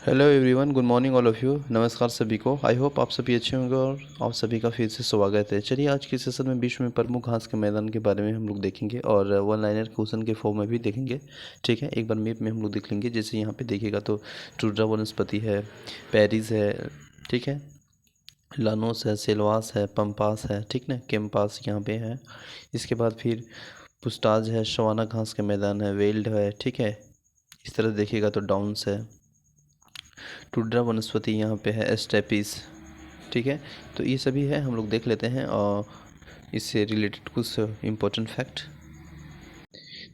Hello everyone, good morning all of you. नमस्कार सभी को। आई होप आप सभी अच्छे होंगे और आप सभी का फिर से स्वागत है। चलिए आज के सेशन में विश्व में प्रमुख घास के मैदान के बारे में हम लोग देखेंगे और वन लाइनर क्वेश्चन के फॉर्म में भी देखेंगे। ठीक है, एक बार मैप में हम लोग देख लेंगे। जैसे यहाँ पे देखिएगा तो टुंड्रा वनस्पति है, पेरिस है, ठीक है, लानोस है, सिल्वास है, पंपास है, ठीक ना, कैंपास यहाँ पे है। इसके बाद फिर पुस्ताज है, सवाना घास के मैदान है, वेल्ड है, ठीक है। इस तरह देखिएगा तो डाउन्स है, टुंड्रा वनस्पति यहाँ पे है, स्टेपिस, ठीक है। तो ये सभी है, हम लोग देख लेते हैं और इससे रिलेटेड कुछ इम्पोर्टेंट फैक्ट।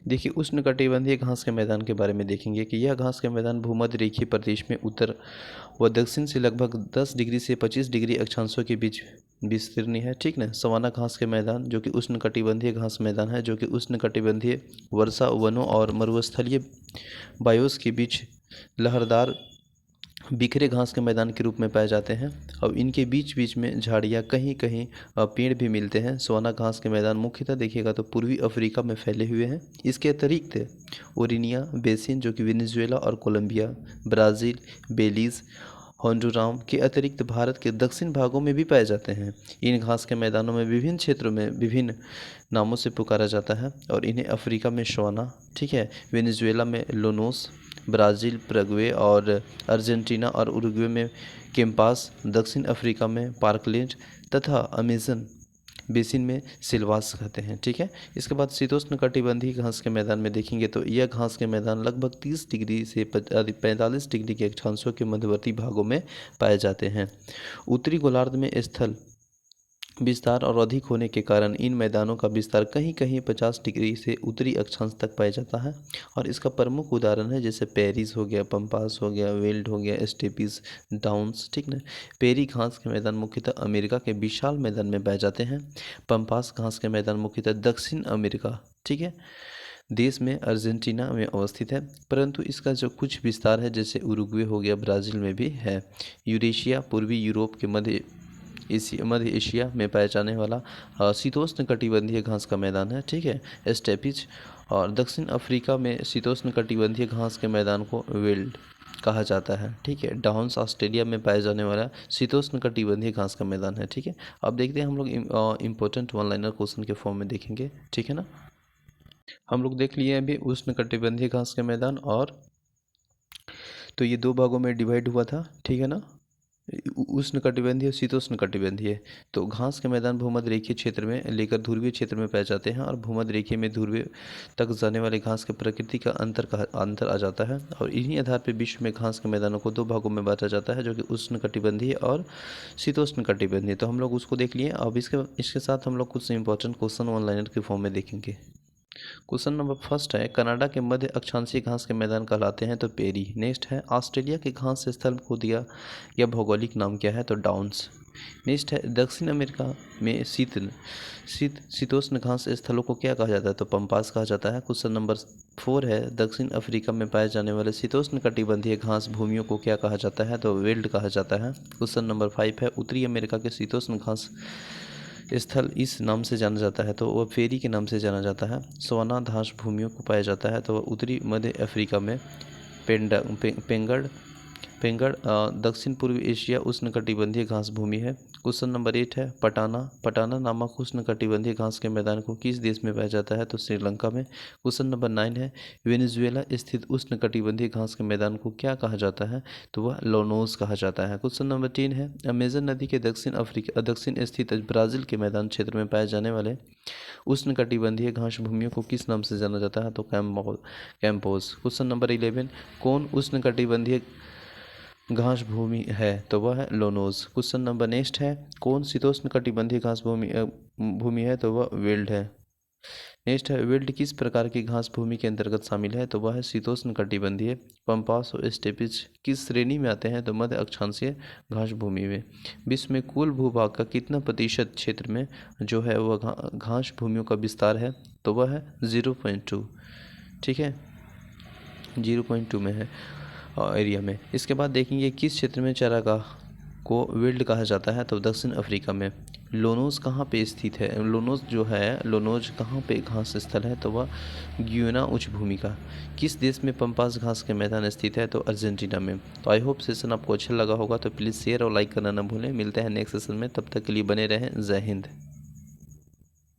देखिए, उष्णकटिबंधीय घास के मैदान के बारे में देखेंगे कि यह घास के मैदान भूमध्य रेखीय प्रदेश में उत्तर व दक्षिण से लगभग 10 डिग्री से 25 डिग्री अक्षांशों के बीच विस्तीर्ण है, ठीक ना। सवाना घास के मैदान जो कि उष्णकटिबंधीय घास मैदान है, जो कि उष्णकटिबंधीय वर्षा वनों और मरुस्थलीय बायोस के बीच लहरदार बिखरे घास के मैदान के रूप में पाए जाते हैं और इनके बीच बीच में झाड़ियाँ, कहीं कहीं पेड़ भी मिलते हैं। सवाना घास के मैदान मुख्यतः देखिएगा तो पूर्वी अफ्रीका में फैले हुए हैं। इसके अतिरिक्त ओरिनिया बेसिन जो कि वेनेजुएला और कोलंबिया, ब्राज़ील, बेलीज़, होंडुरास के अतिरिक्त भारत के दक्षिण भागों में भी पाए जाते हैं। इन घास के मैदानों में विभिन्न क्षेत्रों में विभिन्न नामों से पुकारा जाता है और इन्हें अफ्रीका में सवाना, ठीक है, वेनेजुएला में लोनोस, ब्राज़ील, पैराग्वे और अर्जेंटीना और उरुग्वे में कैंपास, दक्षिण अफ्रीका में पार्कलैंड तथा अमेज़न बेसिन में सिल्वास कहते हैं, ठीक है। इसके बाद शीतोष्णकटिबंधीय घास के मैदान में देखेंगे तो यह घास के मैदान लगभग 30 डिग्री से 45 डिग्री के अक्षांशों के मध्यवर्ती भागों में पाए जाते हैं। उत्तरी गोलार्ध में स्थल विस्तार और अधिक होने के कारण इन मैदानों का विस्तार कहीं कहीं 50 डिग्री से उत्तरी अक्षांश तक पाया जाता है और इसका प्रमुख उदाहरण है जैसे पेरिस हो गया, पंपास हो गया, वेल्ड हो गया, स्टेपिस, डाउन्स, ठीक ना। पेरी घास के मैदान मुख्यतः अमेरिका के विशाल मैदान में पाए जाते हैं। पंपास घास के मैदान मुख्यतः दक्षिण अमेरिका, ठीक है, देश में अर्जेंटीना में अवस्थित है, परंतु इसका जो कुछ विस्तार है जैसे उरुग्वे हो गया, ब्राज़ील में भी है। यूरेशिया पूर्वी यूरोप के मध्य एशिया में पाया जाने वाला शीतोष्ण कटिबंधीय घास का मैदान है, ठीक है, स्टेपिज। और दक्षिण अफ्रीका में शीतोष्ण कटिबंधीय घास के मैदान को वेल्ड कहा जाता है, ठीक है। डाउन्स ऑस्ट्रेलिया में पाया जाने वाला शीतोष्ण कटिबंधीय घास का मैदान है, ठीक है। अब देखते हैं हम लोग इम्पोर्टेंट वन लाइनर क्वेश्चन के फॉर्म में देखेंगे, ठीक है ना। हम लोग देख लिए अभी उष्ण कटिबंधीय घास के मैदान, और तो ये दो भागों में डिवाइड हुआ था, ठीक है ना, उष्ण कटिबंधीय, शीतोष्ण कटिबंधीय। तो घास के मैदान भूमध्य रेखीय क्षेत्र में लेकर ध्रुवीय क्षेत्र में पाए जाते हैं और भूमध्य रेखीय में ध्रुवीय तक जाने वाले घास के प्रकृति का अंतर आ जाता है और इन्हीं आधार पर विश्व में घास के मैदानों को दो भागों में बांटा जाता है, जो कि उष्ण कटिबंधीय और शीतोष्ण कटिबंधीय। तो हम लोग उसको देख लिए। अब इसके साथ हम लोग कुछ इंपॉर्टेंट क्वेश्चन वन लाइनर के फॉर्म में देखेंगे। क्वेश्चन नंबर फर्स्ट है, कनाडा के मध्य अक्षांशीय घास के मैदान कहलाते हैं तो पेरी। नेक्स्ट है, ऑस्ट्रेलिया के घास स्थल को दिया या भौगोलिक नाम क्या है तो डाउन्स। नेक्स्ट है, दक्षिण अमेरिका में शीतोष्ण घास स्थलों को क्या कहा जाता है तो पंपास कहा जाता है। क्वेश्चन नंबर 4 है, दक्षिण अफ्रीका में पाए जाने वाले शीतोष्ण कटिबंधीय घास भूमियों को क्या कहा जाता है तो वेल्ड कहा जाता है। क्वेश्चन नंबर 5 है, उत्तरी अमेरिका के शीतोष्ण घास स्थल इस नाम से जाना जाता है तो वह फेरी के नाम से जाना जाता है। सवाना घास भूमियों को पाया जाता है तो वह उत्तरी मध्य अफ्रीका में पेंगड़ पेंगड़ दक्षिण पूर्वी एशिया उष्णकटिबंधीय घास भूमि है। क्वेश्चन नंबर 8 है, पटाना नामक उष्णकटिबंधीय घास के मैदान को किस देश में पाया जाता है तो श्रीलंका में। क्वेश्चन नंबर 9 है, वेनेजुएला स्थित उष्णकटिबंधीय घास के मैदान को क्या कहा जाता है तो वह लोनोस कहा जाता है। क्वेश्चन नंबर 3 है, अमेजन नदी के दक्षिण स्थित ब्राज़ील के मैदान क्षेत्र में पाए जाने वाले उष्णकटिबंधीय घास भूमियों को किस नाम से जाना जाता है तो कैम्पोस। क्वेश्चन नंबर 11, कौन उष्णकटिबंधीय घास भूमि है तो वह है लोनोस। क्वेश्चन नंबर नेक्स्ट है, कौन शीतोष्ण कटिबंधीय घास भूमि है तो वह वेल्ड है। नेक्स्ट है, वेल्ड किस प्रकार की घास भूमि के अंतर्गत शामिल है तो वह है शीतोष्ण कटिबंधीय। पंपास और स्टेपिज किस श्रेणी में आते हैं तो मध्य अक्षांशीय घास भूमि में। विश्व में कुल भूभाग का कितना प्रतिशत क्षेत्र में जो है वह घास भूमियों का विस्तार है तो वह है 0.2, ठीक है, 0.2 में है एरिया में। इसके बाद देखेंगे किस क्षेत्र में चारागाह को वेल्ड कहा जाता है तो दक्षिण अफ्रीका में। लोनोस कहाँ पे स्थित है? लोनोस जो है, लोनोज कहाँ पे घास स्थल है? तो वह ग्युइना उच्च भूमि का। किस देश में पम्पास घास के मैदान स्थित है? तो अर्जेंटीना में। तो आई होप सेशन आपको अच्छा लगा होगा, तो प्लीज़ शेयर और लाइक करना ना भूलें। मिलते हैं नेक्स्ट सेशन में, तब तक के लिए बने रहें। जय हिंद।